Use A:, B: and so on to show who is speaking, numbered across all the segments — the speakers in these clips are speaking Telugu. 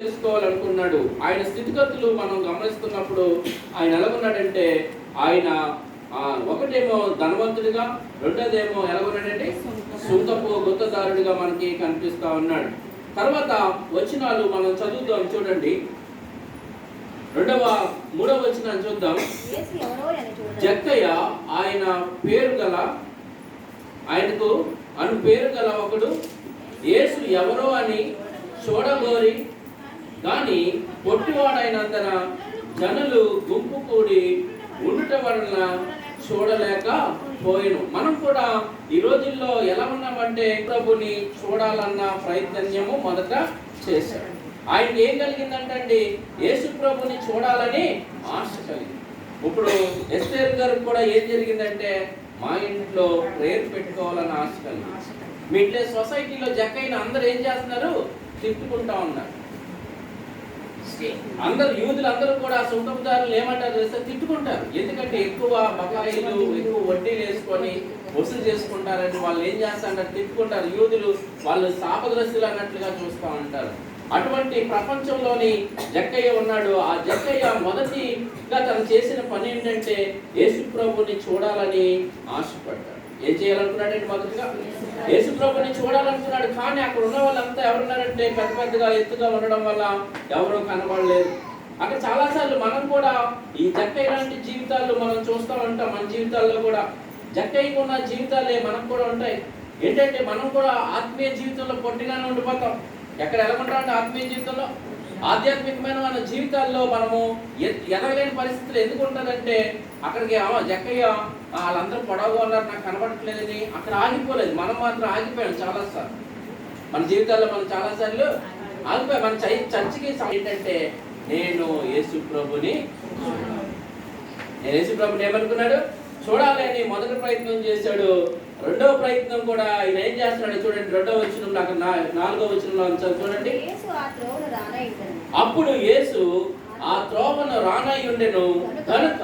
A: తెలుసుకోవాలనుకున్నాడు. ఆయన స్థితిగతులు మనం గమనిస్తున్నప్పుడు ఆయన ఎలాగున్నాడంటే ఆయన ఒకటేమో ధనవంతుడిగా, రెండోదేమో ఎలాగున్నాడంటే సుంకపు గుత్తదారుడిగా మనకి కనిపిస్తా ఉన్నాడు. తర్వాత వచనాలు మనం చదువుతాం చూడండి. మూడవ వచనాన్ని చూద్దాం. జక్కయ్య ఆయన పేరు గల ఒకడు యేసు ఎవరో అని చూడగోరి కానీ పొట్టివాడైనందున జనులు గుంపు కూడి ఉండుట వలన చూడలేక పోయిను. మనం కూడా ఈ రోజుల్లో ఎలా ఉన్నామంటే ప్రభుని చూడాలన్న ప్రయత్నము మొదట చేశాడు. ఆయనకి ఏం కలిగిందంటే యేసు ప్రభుని చూడాలని ఆశ కలిగింది. ఇప్పుడు ఎస్తేర్ గారికి కూడా ఏం జరిగిందంటే మా ఇంట్లో ప్రేయర్ పెట్టుకోవాలని ఆశ కలిగింది. మీ ఇంట్లో సొసైటీలో జక్కైన అందరూ ఏం చేస్తున్నారు? తిట్టుకుంటా ఉన్నారు. అందరు యూదులు అందరూ కూడా సుంకపుదారులు ఏమంటారు చేస్తే తిట్టుకుంటారు. ఎందుకంటే ఎక్కువ బకాయిలు, ఎక్కువ వడ్డీలు వేసుకొని వసూలు చేసుకుంటారని వాళ్ళు ఏం చేస్తారంటే తిట్టుకుంటారు. యూదులు వాళ్ళు శాపగ్రస్తులు అన్నట్లుగా చూస్తూ ఉంటారు. అటువంటి ప్రపంచంలోని జక్కయ్య ఉన్నాడు. ఆ జక్కయ్య మొదటిగా తను చేసిన పని ఏంటంటే యేసు ప్రభుని చూడాలని ఆశపడ్డాడు. ఏం చేయాలనుకున్నాడంటే మొదటిగా యేసు ప్రభుని చూడాలనుకున్నాడు. కానీ అక్కడ ఉన్న వాళ్ళంతా ఎవరున్నారంటే పెద్దగా ఎత్తుగా ఉండడం వల్ల ఎవరూ కనబడలేదు. అక్కడ చాలాసార్లు మనం కూడా ఈ జక్కయ్య లాంటి జీవితాలు మనం చూస్తూ ఉంటాం. మన జీవితాల్లో కూడా జక్కయ్యకు ఉన్న జీవితాలే మనకు కూడా ఉంటాయి. ఏంటంటే మనం కూడా ఆత్మీయ జీవితంలో పొట్టిగానే ఉండిపోతాం. ఎక్కడ ఎలాగుంటామంటే ఆత్మీయ జీవితంలో, ఆధ్యాత్మికమైన మన జీవితాల్లో మనము ఎదగలేని పరిస్థితులు ఎందుకు ఉంటుందంటే అక్కడికి జక్కయ్య వాళ్ళందరూ పొడవుగా ఉన్నారు, నాకు కనబడట్లేదని అక్కడ ఆగిపోలేదు. మనం మాత్రం ఆగిపోయాం చాలాసార్లు. మన జీవితాల్లో మనం చాలాసార్లు ఆగిపోయాం. మన చర్చికి ఏంటంటే నేను యేసు ప్రభుని ఏమనుకున్నాడు? చూడాలి అని మొదటి ప్రయత్నం చేశాడు. రెండవ ప్రయత్నం కూడా ఆయన ఏం చేస్తున్నాడు చూడండి. 2వ వచనంలో అక్కడ 4వ వచనంలో చూడండి. అప్పుడు యేసు ఆ త్రోవను రానయ్యుండెను కనుక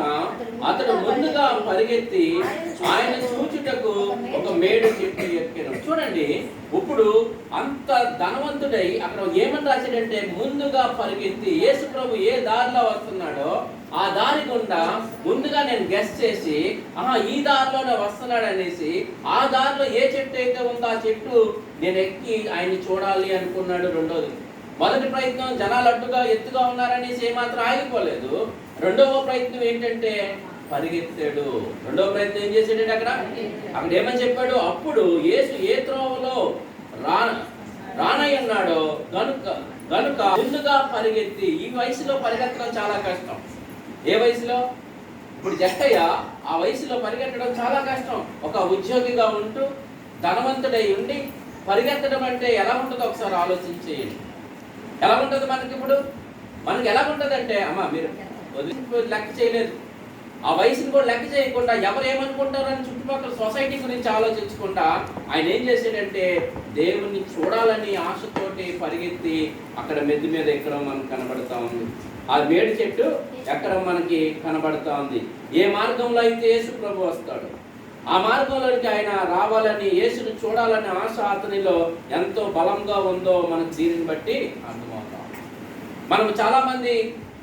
A: అతడు ముందుగా పరిగెత్తి ఆయన చూచుటకు ఒక మేడు చెట్టు ఎక్కెను. చూడండి, ఇప్పుడు అంత ధనవంతుడై అక్కడ ఏమని రాశాడంటే ముందుగా పరిగెత్తి యేసు ప్రభు ఏ దారిలో వస్తున్నాడో ఆ దారి గుండా ముందుగా నేను గెస్ చేసి ఈ దారిలోనే వస్తున్నాడు అనేసి ఆ దారిలో ఏ చెట్టు అయితే ఉందో ఆ చెట్టు నేను ఎక్కి ఆయన్ని చూడాలి అనుకున్నాడు. రెండోది, మొదటి ప్రయత్నం జనాలు అడ్డుగా ఎత్తుగా ఉన్నారనేసి ఏమాత్రం ఆగిపోలేదు. రెండవ ప్రయత్నం ఏంటంటే పరిగెత్తాడు. రెండవ ప్రయత్నం ఏం చేసాడంటే అక్కడ ఏమని చెప్పాడు? అప్పుడు యేసు ఏ త్రోవలో రానయ్యన్నాడో గనుక ముందుగా పరిగెత్తి. ఈ వయసులో పరిగెత్తడం చాలా కష్టం. ఏ వయసులో? ఇప్పుడు జక్కయ్య ఆ వయసులో పరిగెత్తడం చాలా కష్టం. ఒక ఉద్యోగిగా ఉంటూ ధనవంతుడై ఉండి పరిగెత్తడం అంటే ఎలా ఉంటుందో ఒకసారి ఆలోచించేయండి. ఎలా ఉంటుంది మనకి? ఇప్పుడు మనకి ఎలా ఉంటుంది అంటే మీరు లెక్క చేయలేదు. ఆ వయసుని కూడా లెక్క చేయకుండా ఎవరు ఏమనుకుంటారని చుట్టుపక్కల సొసైటీ గురించి ఆలోచించకుండా ఆయన ఏం చేశాడంటే దేవుణ్ణి చూడాలని ఆశతోటి పరిగెత్తి అక్కడ మెద్దు మీద ఎక్కడం మనకు కనబడతా ఉంది. ఆ మేడి చెట్టు ఎక్కడ మనకి కనబడతా ఉంది. ఏ మార్గంలో అయితే యేసు ప్రభు వస్తాడు ఆ మార్గంలోకి ఆయన రావాలని, యేసుని చూడాలని ఆశ అతనిలో ఎంతో బలంగా ఉందో మనకు దీనిని బట్టి అర్థమవుతాం. మనం చాలా మంది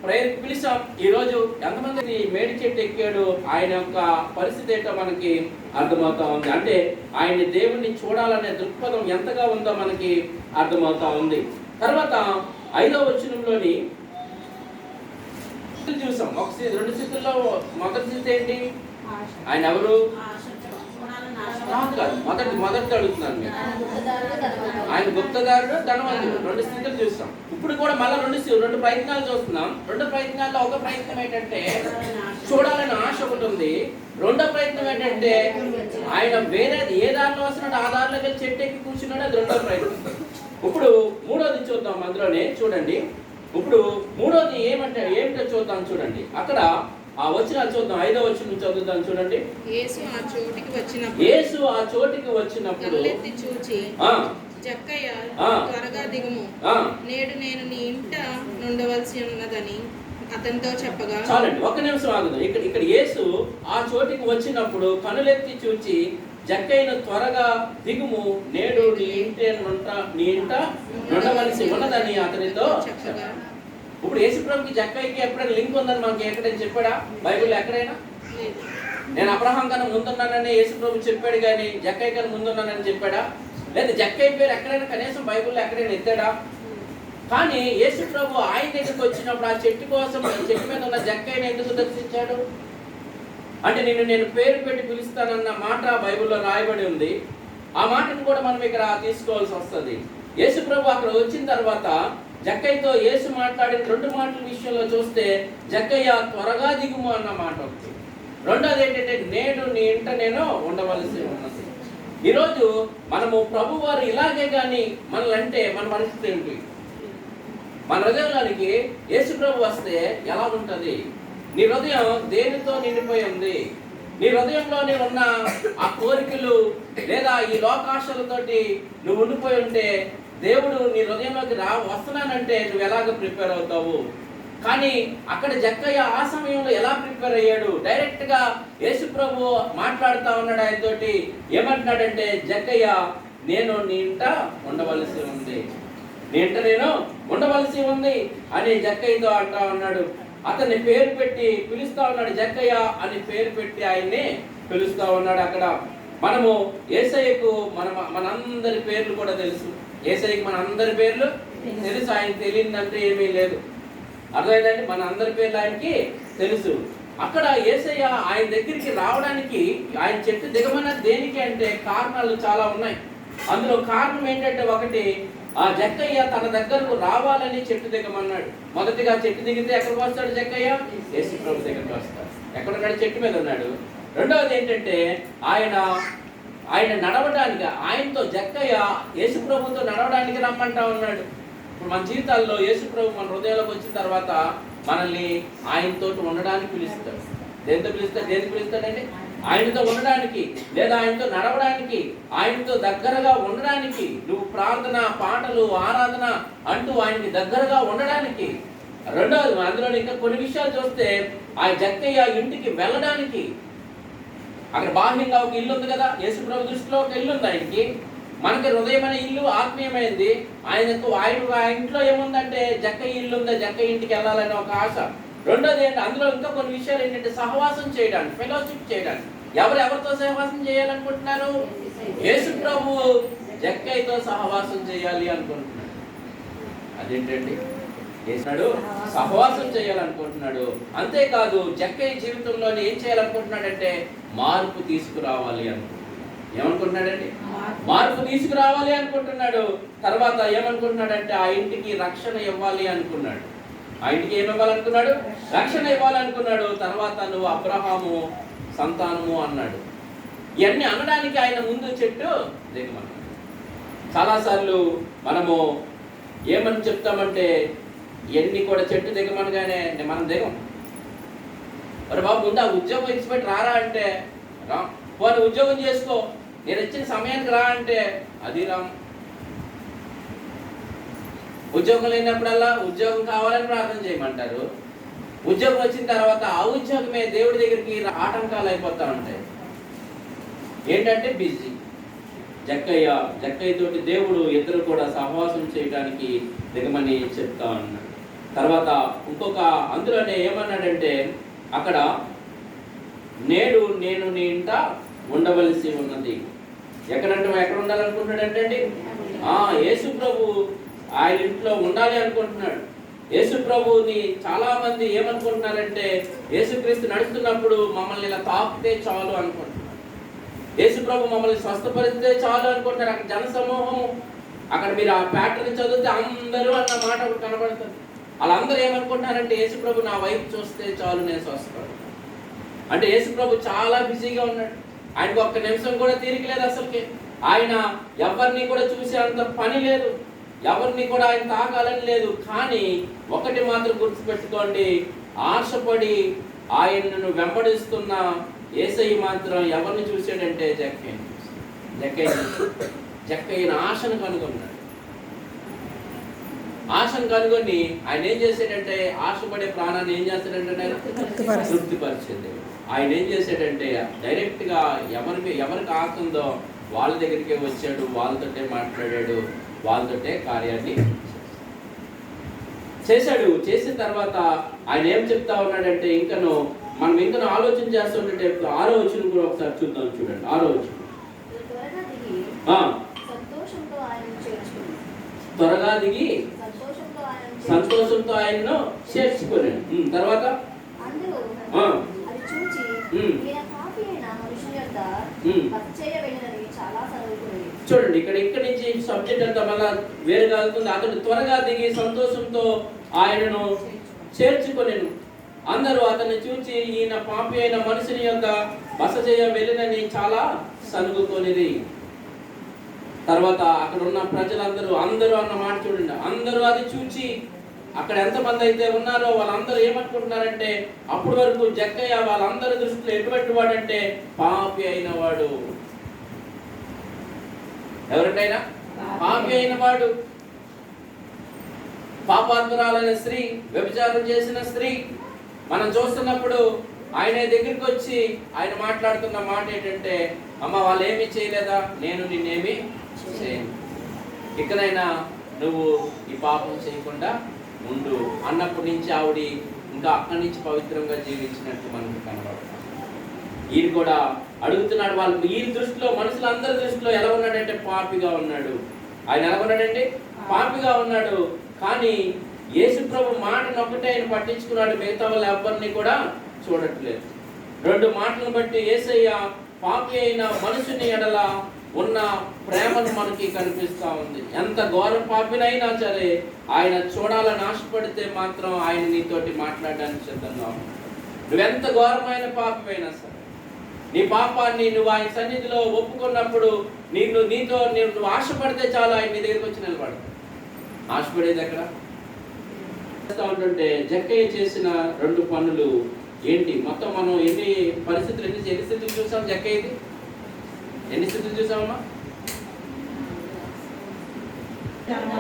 A: ప్రేయర్కి పిలిచాం. ఈరోజు ఎంతమంది మేడి చెట్టు ఎక్కాడు ఆయన యొక్క పరిస్థితి ఏంటో మనకి అర్థమవుతా ఉంది. అంటే ఆయన దేవుణ్ణి చూడాలనే దృక్పథం ఎంతగా ఉందో మనకి అర్థమవుతా ఉంది. తర్వాత 5వ వచనంలోని చూసాం. రెండు స్థితుల్లో మొదటి స్థితి ఏంటి? ఆయన ఎవరు? మొదటి అడుగుతున్నాను మీరు. ఆయన గుప్తదారుడు, ధనవంతుడు. 2 స్థితులు చూస్తాం. ఇప్పుడు కూడా మళ్ళీ 2 ప్రయత్నాలు చూస్తున్నాం. 2 ప్రయత్నాల్లో ఒక ప్రయత్నం ఏంటంటే చూడాలని ఆశ ఒకటి ఉంది. 2వ ప్రయత్నం ఏంటంటే ఆయన వేరే ఏ దారిలో వస్తున్నాడు ఆ దారిలోకి వెళ్ళి చెట్టు ఎక్కి కూర్చున్నాడు. అది 2వ ప్రయత్నం. ఇప్పుడు 3వది చూద్దాం. అందులోనే చూడండి. ఇప్పుడు 3వది ఏమిటో చూద్దాం. చూడండి అక్కడ ఆ వచనాలు చూద్దాం. 5వ వచనం చదువుతాం చూడండి.
B: యేసు ఆ చోటికి వచ్చినప్పుడు చూచి జక్కయ్య త్వరగా దిగుము, నేడు నేను నీ ఇంట నుండవలసి ఉన్నదని అతనితో చెప్పగా.
A: చాలండి, ఒక్క నిమిషం ఆగుదాం. ఇక్కడ యేసు ఆ చోటికి వచ్చినప్పుడు కనులెత్తి చూచి జక్కయ్యను త్వరగా దిగుము, నేడు నీ ఇంట నుండవలసి ఉన్నదని అతనితో
B: చెప్పగా
A: ఇప్పుడు యేసుప్రభుకి జక్కయ్యకి ఎప్పుడైనా లింక్ ఉందని మనకి ఎక్కడైనా చెప్పాడా బైబిల్లో ఎక్కడైనా?
B: లేదు.
A: నేను అబ్రహాం కన్నా ముందున్నానని యేసుప్రభు చెప్పాడు కానీ జక్కయ్య కన్నా ముందున్నానని చెప్పాడా? లేదా జక్కయ్య పేరు ఎక్కడైనా కనీసం బైబిల్లో ఎక్కడైనా ఎత్తాడా? కానీ యేసుప్రభు ఆయన దగ్గరికి వచ్చినప్పుడు ఆ చెట్టు కోసం చెట్టు మీద ఉన్న జక్కయ్యని ఎందుకు దర్శించాడు అంటే నేను పేరు పెట్టి పిలుస్తానన్న మాట బైబిల్లో రాయబడి ఉంది. ఆ మాటను కూడా మనం ఇక్కడ తీసుకోవాల్సి వస్తుంది. యేసుప్రభు అక్కడ వచ్చిన తర్వాత జక్కయ్యతో యేసు మాట్లాడిన 2 మాటల విషయంలో చూస్తే జక్కయ్య త్వరగా దిగుము అన్న మాట ఒకటి, రెండోది ఏంటంటే నేడు నీ ఇంట నేను ఉండవలసి ఉన్నది. ఈరోజు మనము ప్రభు వారు ఇలాగే కానీ మనలంటే మన పరిస్థితి ఏంటి? మన హృదయంలోనికి యేసు ప్రభు వస్తే ఎలా ఉంటుంది? నీ హృదయం దేనితో నిండిపోయి ఉంది? నీ హృదయంలోనే ఉన్న ఆ కోరికలు లేదా ఈ లోకాశలతోటి నువ్వు ఉండిపోయి ఉంటే దేవుడు నీ హృదయంలోకి వస్తున్నానంటే నువ్వు ఎలాగ ప్రిపేర్ అవుతావు? కానీ అక్కడ జక్కయ్య ఆ సమయంలో ఎలా ప్రిపేర్ అయ్యాడు? డైరెక్ట్ గా యేసు ప్రభు మాట్లాడుతూ ఉన్నాడు ఆయనతోటి. ఏమంటున్నాడంటే జక్కయ్య నేను నీ ఇంట ఉండవలసి ఉంది, నీ ఇంట నేను ఉండవలసి ఉంది అని జక్కయ్యతో అంటా ఉన్నాడు. అతన్ని పేరు పెట్టి పిలుస్తా ఉన్నాడు. జక్కయ్య అని పేరు పెట్టి ఆయన్ని పిలుస్తా ఉన్నాడు. అక్కడ మనము యేసయ్యకు మనందరి పేర్లు కూడా తెలుసు. యేసయ్యకి మన అందరి పేర్లు తెలుసు. ఆయన తెలియదంటే ఏమీ లేదు. అర్థమైందండి? మన అందరి పేర్లు ఆయనకి తెలుసు. అక్కడ యేసయ్య ఆయన దగ్గరికి రావడానికి ఆయన చెట్టు దిగమన్నది దేనికి అంటే కారణాలు చాలా ఉన్నాయి. అందులో కారణం ఏంటంటే ఒకటి, ఆ జక్కయ్య తన దగ్గరకు రావాలని చెట్టు దిగమన్నాడు. మొదటిగా చెట్టు దిగితే ఎక్కడికి వస్తాడు జక్కయ్య? యేసు ప్రభు దగ్గరికి వస్తాడు. ఎక్కడున్నాడు? చెట్టు మీద ఉన్నాడు. రెండవది ఏంటంటే ఆయన నడవడానికి, ఆయనతో జక్కయ్య యేసు ప్రభుతో నడవడానికి రమ్మంటా ఉన్నాడు. ఇప్పుడు మన జీవితాల్లో యేసు ప్రభు మన హృదయంలోకి వచ్చిన తర్వాత మనల్ని ఆయనతో ఉండడానికి పిలుస్తాడు. దేనితో పిలుస్తాడు? దేనికి పిలుస్తాడండి? ఆయనతో ఉండడానికి లేదా ఆయనతో నడవడానికి, ఆయనతో దగ్గరగా ఉండడానికి, నువ్వు ప్రార్థన పాటలు ఆరాధన అంటూ ఆయనకి దగ్గరగా ఉండడానికి. రెండవది అందులో ఇంకా కొన్ని విషయాలు చూస్తే ఆ జక్కయ్య ఇంటికి వెళ్ళడానికి, అక్కడ బాహ్యంగా ఒక ఇల్లు ఉంది కదా, యేసు ప్రభు దృష్టిలో ఒక ఇల్లు ఉంది ఆయనకి. మనకి హృదయమైన ఇల్లు ఆత్మీయమైంది. ఆయన ఇంట్లో ఏముందంటే జక్కయ్య ఇల్లు ఉందా, జక్కయ్య ఇంటికి వెళ్ళాలని ఒక ఆశ. రెండోది ఏంటి, అందులో ఇంకా కొన్ని విషయాలు ఏంటంటే సహవాసం చేయడానికి, ఫెలోషిప్ చేయడానికి. ఎవరితో సహవాసం చేయాలనుకుంటున్నారు? యేసు ప్రభు జక్కయ్యతో సహవాసం చేయాలి అనుకుంటున్నాడు. అదేంటండి? చేసినాడు సహవాసం చేయాలనుకుంటున్నాడు. అంతేకాదు జక్కయ్య జీవితంలోని ఏం చేయాలనుకుంటున్నాడంటే మార్పు తీసుకురావాలి అనుకుంటున్నాడు. ఏమనుకుంటున్నాడండి? మార్పు తీసుకురావాలి అనుకుంటున్నాడు. తర్వాత ఏమనుకుంటున్నాడంటే ఆ ఇంటికి రక్షణ ఇవ్వాలి అనుకున్నాడు. ఆ ఇంటికి ఏమి ఇవ్వాలనుకున్నాడు? రక్షణ ఇవ్వాలనుకున్నాడు. తర్వాత నువ్వు అబ్రహాము సంతానము అన్నాడు. ఇవన్నీ అనడానికి ఆయన ముందు చెట్టు దిగమన్నాడు. చాలాసార్లు మనము ఏమని చెప్తామంటే ఇవన్నీ కూడా చెట్టు దిగమనగానే మనం దిగం. మరి బాబు ముందు ఆ ఉద్యోగం ఇచ్చిపెట్టి రారా అంటే రా, పోనీ ఉద్యోగం చేసుకో, నేను ఇచ్చిన సమయానికి రా అంటే అది రామ్. ఉద్యోగం లేనప్పుడల్లా ఉద్యోగం కావాలని ప్రార్థన చేయమంటారు. ఉద్యోగం వచ్చిన తర్వాత ఆ ఉద్యోగమే దేవుడి దగ్గరికి ఆటంకాలు అయిపోతూ ఉంటాయి. ఏంటంటే బిజీ. జక్కయ్య తోటి దేవుడు ఇద్దరు కూడా సహవాసం చేయడానికి దిగమని చెప్తా ఉన్నాడు. తర్వాత ఇంకొక అందులోనే ఏమన్నాడంటే అక్కడ నేడు నేను నీ ఇంట ఉండవలసి ఉన్నది. ఎక్కడ ఉండాలనుకుంటున్నాడంటే అండి యేసు ప్రభు ఆయన ఇంట్లో ఉండాలి అనుకుంటున్నాడు. యేసు ప్రభుని చాలా మంది ఏమనుకుంటున్నారంటే యేసుక్రీస్తు నడుస్తున్నప్పుడు మమ్మల్ని ఇలా తాకితే చాలు అనుకుంటున్నారు. యేసు ప్రభు మమ్మల్ని స్వస్థపరిస్తే చాలు అనుకుంటున్నారు. అక్కడ జన సమూహం, అక్కడ మీరు ఆ ప్యాటర్న్ చదివితే అందరూ అన్న మాట కనబడుతుంది. వాళ్ళందరూ ఏమనుకుంటున్నారంటే యేసు ప్రభు నా వైపు చూస్తే చాలు నేను స్వస్థపడతాను అంటే యేసు ప్రభు చాలా బిజీగా ఉన్నాడు. ఆయనకు ఒక్క నిమిషం కూడా తీరిక లేదు. అసలుకి ఆయన ఎవరిని కూడా చూసే అంత పని లేదు, ఎవరిని కూడా ఆయన తాకాలని లేదు. కానీ ఒకటి మాత్రం గుర్తుపెట్టుకోండి, ఆశపడి ఆయనను వెంబడిస్తున్న యేసయ్య మాత్రం ఎవరిని చూసాడంటే జక్కయ్యని ఆశను కనుగొన్నాడు. ఆశను కనుగొని ఆయన ఏం చేశాడంటే, ఆశపడే ప్రాణాన్ని ఏం చేస్తాడంటే ఆయన తృప్తిపరిచింది. ఆయన ఏం చేశాడంటే డైరెక్ట్గా ఎవరికి ఆశ ఉందో వాళ్ళ దగ్గరికే వచ్చాడు, వాళ్ళతోటే మాట్లాడాడు, వాళ్ళతోటే కార్యాన్ని చేశాడు. చేసిన తర్వాత ఆయన ఏం చెప్తా ఉన్నాడంటే, మనం ఆలోచన చేస్తుంటే 6వ వచనం కూడా ఒకసారి చూద్దాం. చూడండి 6వ వచనం. త్వరగా దిగి సంతోషంతో ఆయనను చేర్చుకున్నాడు. తర్వాత చూడండి ఇక్కడ నుంచి సబ్జెక్ట్ అంతా మళ్ళా వేరే కాలుతుంది. అతడు త్వరగా దిగి సంతోషంతో ఆయనను చేర్చుకొనెను. అందరూ అతన్ని చూచి ఈయన పాపి అయిన మనుషుని యొక్క బస చేయ వెళ్ళినని చాలా సనుగుకొనిది. తర్వాత అక్కడ ఉన్న ప్రజలందరూ అన్న మాట చూడండి, అందరూ అది చూచి అక్కడ ఎంతమంది అయితే ఉన్నారో వాళ్ళందరూ ఏమనుకుంటున్నారంటే, అప్పటి వరకు జక్కయ్య వాళ్ళందరి దృష్టిలో ఎటువంటి వాడంటే పాపి అయిన వాడు. ఎవరికైనా పాపి అయిన వాడు, పాపాత్మురాలైన స్త్రీ, వ్యభిచారం చేసిన స్త్రీ. మనం చూస్తున్నప్పుడు ఆయన దగ్గరికి వచ్చి ఆయన మాట్లాడుతున్న మాట ఏంటంటే, అమ్మ వాళ్ళు ఏమీ చేయలేదా, నేను నిన్నేమి చేయను, ఇకనైనా నువ్వు ఈ పాపం చేయకుండా ఉండు అన్నప్పటి నుంచి ఆవిడ ఇంకా అక్కడి నుంచి పవిత్రంగా జీవించినట్టు మనకు కనబడుతుంది. ఈయన కూడా అడుగుతున్నాడు. వాళ్ళు ఈయన దృష్టిలో, మనుషులందరి దృష్టిలో ఎలా ఉన్నాడంటే పాపిగా ఉన్నాడు. ఆయన ఎలా ఉన్నాడంటే పాపిగా ఉన్నాడు. కానీ యేసు ప్రభు మాటను ఒక్కటే ఆయన పట్టించుకున్నాడు, మిగతా వాళ్ళు ఎవరిని కూడా చూడట్లేదు. 2 మాటలను బట్టి యేసయ్య పాపి అయిన మనుషుని ఎడల ఉన్న ప్రేమను మనకి కనిపిస్తా ఉంది. ఎంత ఘోర పాపినైనా సరే ఆయన చూడాలని ఆశపడితే మాత్రం ఆయన నీతోటి మాట్లాడడానికి సిద్ధంగా ఉంది. నువ్వెంత ఘోరమైన పాపివైనా సరే నీ పాపాన్ని నువ్వు ఆయన సన్నిధిలో ఒప్పుకున్నప్పుడు నువ్వు ఆశపడితే చాలు ఆయన నీ దగ్గరికి వచ్చి నిలబడతాడు. ఆశపడేది ఎక్కడ ఉంటుంటే జక్కయ్య చేసిన 2 పనులు ఏంటి? మొత్తం మనం ఎన్ని స్థితులు చూసాం? జక్కయ్యది ఎన్ని స్థితులు చూసామమ్మా?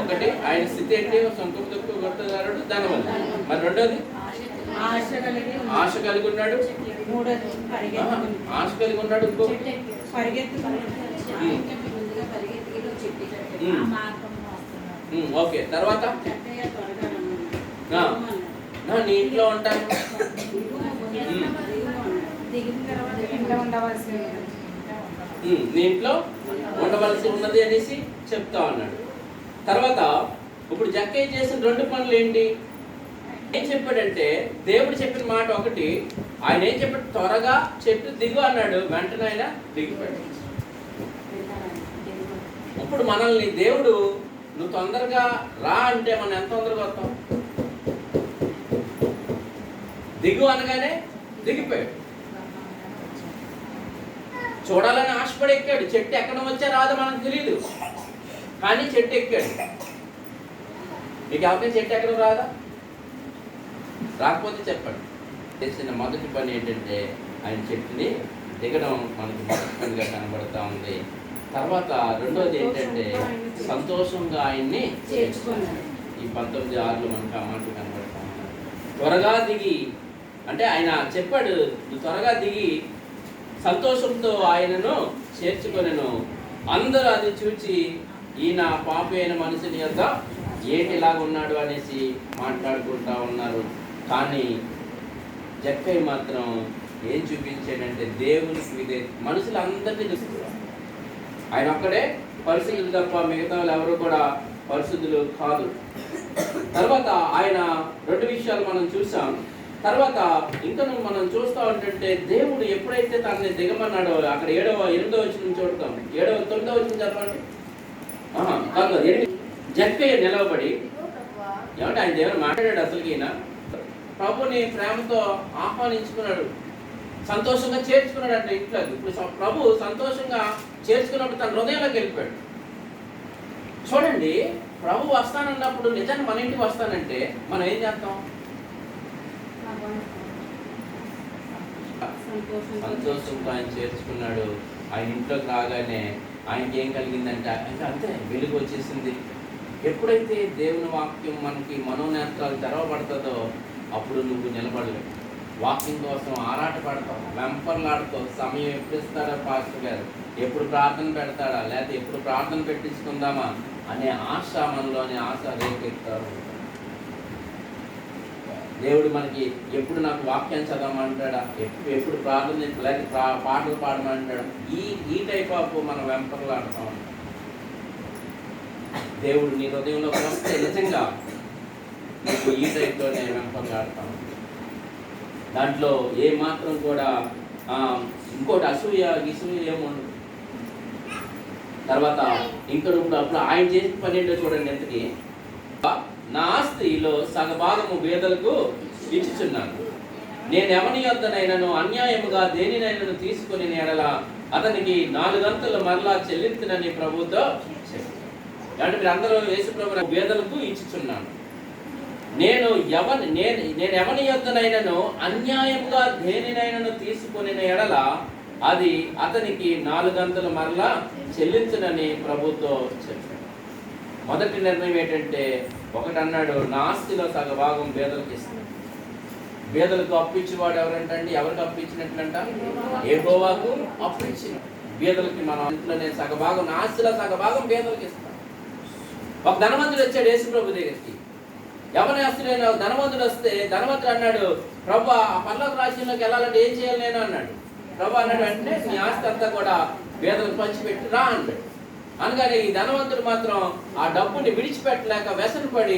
A: ఒకటి ఆయన స్థితి ఏంటి? సొంతకు తక్కువ గొప్పదారుడు ధనవంతుడు. మరి రెండోది ఆశ కలిగి ఉన్నాడు. ఆశ కలిగి ఉన్నాడు. ఇంకో ఓకే. తర్వాత నీ ఇంట్లో ఉంటాను, నీ ఇంట్లో ఉండవలసి ఉన్నది అనేసి చెప్తా ఉన్నాడు. తర్వాత ఇప్పుడు జక్కయ్య చేసిన 2 పనులు ఏంటి? ఏం చెప్పాడంటే, దేవుడు చెప్పిన మాట ఒకటి, ఆయన ఏం చెప్పాడు? త్వరగా చెట్టు దిగు అన్నాడు. వెంటనే ఆయన దిగిపోయాడు. ఇప్పుడు మనల్ని దేవుడు నువ్వు తొందరగా రా అంటే మనం ఎంత తొందరగా వస్తాం? దిగు అనగానే దిగిపోయాడు. చూడాలని ఆశపడి ఎక్కాడు. చెట్టు ఎక్కడ వచ్చా రాదో మనకు తెలియదు, కానీ చెట్టు ఎక్కాడు. మీకు ఎవరికైనా చెట్టు ఎక్కడ రాదా? రాకపోతే చెప్పండి. చేసిన మొదటి పని ఏంటంటే ఆయన చెట్టుని దిగడం మనకి మొదటి పనిగా కనబడతా ఉంది. తర్వాత రెండోది ఏంటంటే సంతోషంగా ఆయన్ని చేర్చుకున్నాడు. ఈ 19:6 మనకు ఆ మాట కనబడతా ఉంది. త్వరగా దిగి అంటే ఆయన చెప్పాడు, నువ్వు త్వరగా దిగి సంతోషంతో ఆయనను చేర్చుకొనెను. అందరూ అది చూచి ఈయన పాపి అయిన మనిషిని యొక్క ఏంటిలాగా ఉన్నాడు అనేసి మాట్లాడుకుంటా ఉన్నారు. కానీ జక్కయ్య మాత్రం ఏం చూపించాడంటే దేవునికి విధే మనుషులందరినీ చూస్తున్నాడు. ఆయన ఒక్కడే పరిశుద్ధులు తప్ప మిగతా వాళ్ళు ఎవరు కూడా పరిశుద్ధులు కాదు. తర్వాత ఆయన 2 విషయాలు మనం చూసాం. తర్వాత ఇంకా మనం చూస్తూ ఉంటుంటే దేవుడు ఎప్పుడైతే తనని దిగమన్నాడో అక్కడ 8వ వచనం చూడతాం. 9వ వచనం చదవండి. జక్కయ్య నిలవబడి ఏమంటే ఆయన దేవుడు మాట్లాడాడు. అసలుకి ఈయన ప్రభుని ప్రేమతో ఆహ్వానించుకున్నాడు, సంతోషంగా చేర్చుకున్నాడు అంటే ఇంట్లో. ఇప్పుడు ప్రభు సంతోషంగా చేర్చుకున్నప్పుడు తన హృదయంలోకి వెళ్ళిపోయాడు. చూడండి, ప్రభు వస్తానన్నప్పుడు నిజాన్ని మన ఇంటికి వస్తానంటే మనం ఏం చేస్తాం? సంతోషంతో ఆయన చేర్చుకున్నాడు. ఆయన ఇంట్లోకి రాగానే ఆయనకి ఏం కలిగిందంటే అంతే, వెలుగు వచ్చేసింది. ఎప్పుడైతే దేవుని వాక్యం మనకి మనోనేత్రాలు తెరవబడుతుందో అప్పుడు నువ్వు నిలబడలేవు. వాక్యం కోసం ఆరాట పడతావు, వెంపర్లాడుతావు. సమయం ఎప్పుడు ఇస్తాడా పాస్టర్ గారు, ఎప్పుడు ప్రార్థన పెడతాడా, లేకపోతే ఎప్పుడు ప్రార్థన పెట్టించుకుందామా అనే ఆశ మనలోని ఆశ రేకెత్తారు. దేవుడు మనకి ఎప్పుడు నాకు వాక్యం చదవమంటాడా, ఎప్పుడు ప్రార్థన లేకపోతే పాటలు పాడమంటాడా, ఈ టైప్ ఆఫ్ మనం వెంపర్లాడుతూ ఉంటాం. దేవుడు నీ హృదయంలోకి వస్తే నిజంగా నీకు ఈ టైప్లోనే వెంపర్లాడతాం. దాంట్లో ఏ మాత్రం కూడా ఇంకోటి అసూయ ఏముండదు. తర్వాత ఇంకోటి అప్పుడు ఆయన చేసిన పని ఏంటో చూడండి. ఎంతకి నా ఆస్తిలో సగభాగము పేదలకు ఇచ్చుచున్నాను. నేను ఎవని యొద్దనైనను అన్యాయముగా దేనినైనను తీసుకుని ఎడల అతనికి 4 గంటలు మరలా చెల్లించునని ప్రభుతో చెప్పారు. అంటే మీరు అందరూ యేసు ప్రభు పేదలకు ఇచ్చుచున్నాను. నేను ఎవని యొద్దనైనను అన్యాయముగా దేనినైనను తీసుకుని ఎడల అది అతనికి 4 గంటలు మరలా చెల్లించునని ప్రభుతో చెప్పాడు. మొదటి నిర్ణయం ఏంటంటే, ఒకటి అన్నాడు, నా ఆస్తిలో సగభాగం పేదలకు ఇస్తాను. పేదలకు అప్పిచ్చేవాడు ఎవరంటండి? ఎవరికి అప్పించినట్లంట? యెహోవాకు అప్పించిన. పేదలకి మన ఇంట్లోనే సగభాగం, నా ఆస్తిలో సగభాగం పేదలకు ఇస్తాను. ఒక ధనవంతుడు వచ్చాడు యేసు ప్రభు దగ్గరికి. ఎవరి ఆస్తిలో ధనవంతుడు వస్తే ధనవంతుడు అన్నాడు, ప్రభు ఆ పరలోక రాజ్యంలోకి వెళ్ళాలంటే ఏం చేయాలి నేను అన్నాడు. ప్రభు అన్నాడు, అంటే నీ ఆస్తి అంతా కూడా పేదలకు పంచిపెట్టి రా అన్నాడు. అనగానే ఈ ధనవంతుడు మాత్రం ఆ డబ్బుని విడిచిపెట్టలేక వ్యసనపడి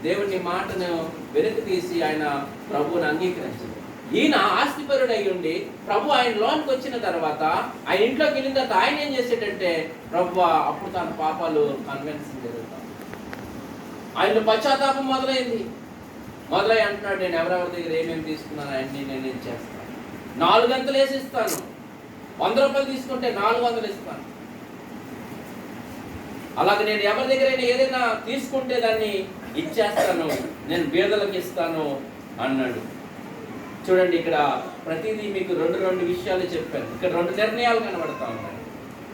A: దేవుని మాటను వెనక్కి తీసి ఆయన ప్రభువుని అంగీకరించాడు. ఈయన ఆస్తిపరుడు అయి ఉండి ప్రభు ఆయన లోనికి వచ్చిన తర్వాత ఆయన ఇంట్లోకి వెళ్ళిన తర్వాత ఆయన ఏం చేశాడంటే, ప్రభు అప్పుడు తన పాపాలు కన్వెన్షన్ జరుగుతాం. ఆయన పశ్చాత్తాపం మొదలై అంటున్నాడు, నేను ఎవరెవరి దగ్గర ఏమేమి తీసుకున్నాను అన్నీ నేను చేస్తాను. 4 గంటలు వేసి ఇస్తాను. 100 రూపాయలు తీసుకుంటే 400 ఇస్తాను. అలాగే నేను ఎవరి దగ్గర ఏదైనా తీసుకుంటే దాన్ని ఇచ్చేస్తాను, నేను పేదలకు ఇస్తాను అన్నాడు. చూడండి, ఇక్కడ ప్రతిదీ మీకు రెండు విషయాలు చెప్పాను. ఇక్కడ 2 నిర్ణయాలు కనబడతా ఉన్నాయి.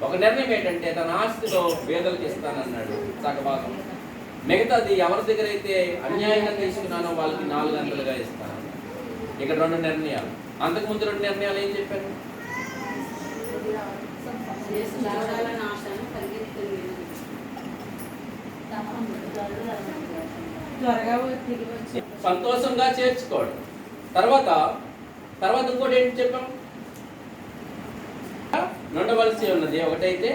A: ఒక నిర్ణయం ఏంటంటే, తన ఆస్తిలో పేదలకు ఇస్తానన్నాడు సగభాగం. మిగతాది ఎవరి దగ్గర అయితే అన్యాయంగా తీసుకున్నానో వాళ్ళకి 4 గంటలుగా ఇస్తాను. ఇక్కడ 2 నిర్ణయాలు. అంతకుముందు 2 నిర్ణయాలు ఏం చెప్పాను? సంతోషంగా చేర్చుకోవడం. తర్వాత ఇంకోటి ఏంటి చెప్పాం? నుండవలసి ఉన్నది ఒకటైతే,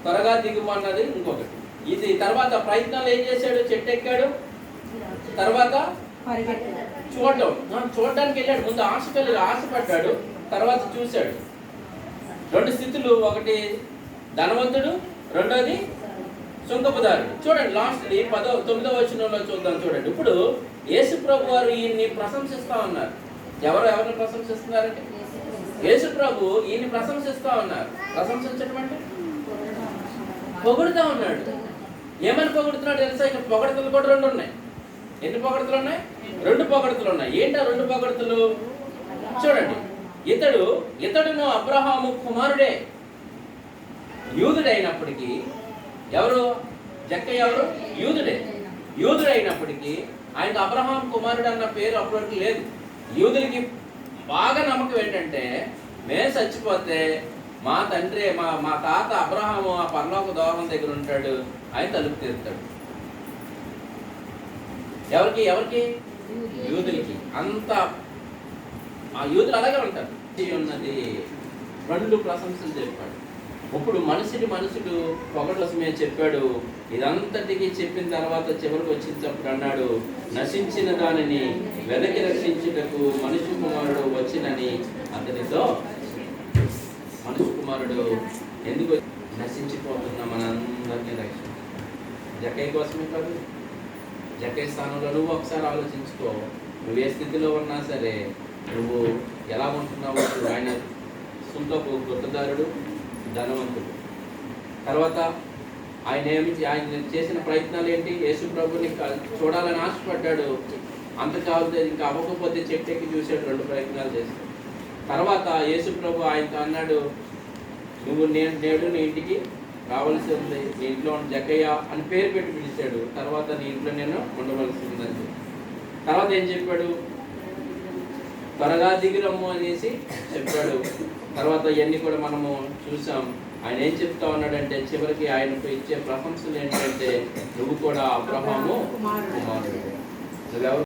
A: త్వరగా దిగుము అన్నది ఇంకొకటి. ఇది తర్వాత ప్రయత్నాలు ఏం చేశాడు? చెట్టు ఎక్కాడు, తర్వాత చూడడానికి వెళ్ళాడు. ముందు ఆశపడ్డాడు, తర్వాత చూశాడు. 2 స్థితులు, ఒకటి ధనవంతుడు, రెండోది సుంకపుదారుడు. చూడండి, లాస్ట్ 9వ వచనంలో చూద్దాం. చూడండి, ఇప్పుడు యేసు ప్రభు వారు ఈయన్ని ప్రశంసిస్తా ఉన్నారు. ఎవరిని ప్రశంసిస్తున్నారంటే? యేసు ప్రభు ఈయన్ని ప్రశంసిస్తా ఉన్నారు. ప్రశంసించడం అంటే పొగుడుతా ఉన్నాడు. ఏమని పొగుడుతున్నాడు తెలుసా? ఇక్కడ పొగడతలు కూడా 2 ఉన్నాయి. ఎన్ని పొగడతలు ఉన్నాయి? 2 పొగడతలు ఉన్నాయి. ఏంటా 2 పొగడతలు? చూడండి, ఇతడును అబ్రహాము కుమారుడే. యూదుడైనప్పటికీ, ఎవరు? జక్కయ్య ఎవరు? యూదుడైనప్పటికీ ఆయనకు అబ్రహాం కుమారుడు అన్న పేరు అప్పటికి లేదు. యూదులకి బాగా నమ్మకం ఏంటంటే, మేము చచ్చిపోతే మా తండ్రి మా తాత అబ్రహాము ఆ పరలోక ద్వారం దగ్గర ఉంటాడు, ఆయన తలుపు తీరుతాడు. ఎవరికి? యూదులకి. అంత ఆ యూదులు అలాగే ఉంటారు. ఉన్నది 2 ప్రశంసలు చెప్పాడు. ఇప్పుడు మనుషుడు పొగడమే చెప్పాడు. ఇదంతటికి చెప్పిన తర్వాత చివరికి వచ్చినప్పుడు అన్నాడు, నశించిన దానిని వెనక్కి రక్షించుటకు మనుష్య కుమారుడు వచ్చినని అతనితో. మనుష్య కుమారుడు ఎందుకు నశించిపోతున్నా మనందరినీ రక్షించు. జక్కయ్య కోసమే కాదు, జక్కయ్య స్థానంలో నువ్వు ఒకసారి ఆలోచించుకో. నువ్వు ఏ స్థితిలో ఉన్నా సరే, నువ్వు ఎలా ఉంటున్నావు? ఆయన సుంకపు గుట్టదారుడు, ధనవంతుడు. తర్వాత ఆయన చేసిన ప్రయత్నాలు ఏంటి? యేసు ప్రభుని చూడాలని ఆశపడ్డాడు. అంత కావాలి, ఇంకా అవ్వకపోతే చెట్టెక్కి చూశాడు. 2 ప్రయత్నాలు చేశాడు. తర్వాత యేసు ప్రభు ఆయనతో అన్నాడు, నువ్వు నేడు నీ ఇంటికి రావాల్సి ఉంది, నీ ఇంట్లో జక్కయ్య అని పేరు పెట్టి పిలిచాడు. తర్వాత నీ ఇంట్లో నేను ఉండవలసి ఉందని. తర్వాత ఏం చెప్పాడు? త్వరగా దిగిరమ్ము అనేసి చెప్పాడు. తర్వాత ఇవన్నీ కూడా మనము చూసాం. ఆయన ఏం చెప్తా ఉన్నాడంటే చివరికి ఆయనకు ఇచ్చే ప్రశంసలు ఏంటంటే, నువ్వు కూడా అబ్రహాము కుమారుడు.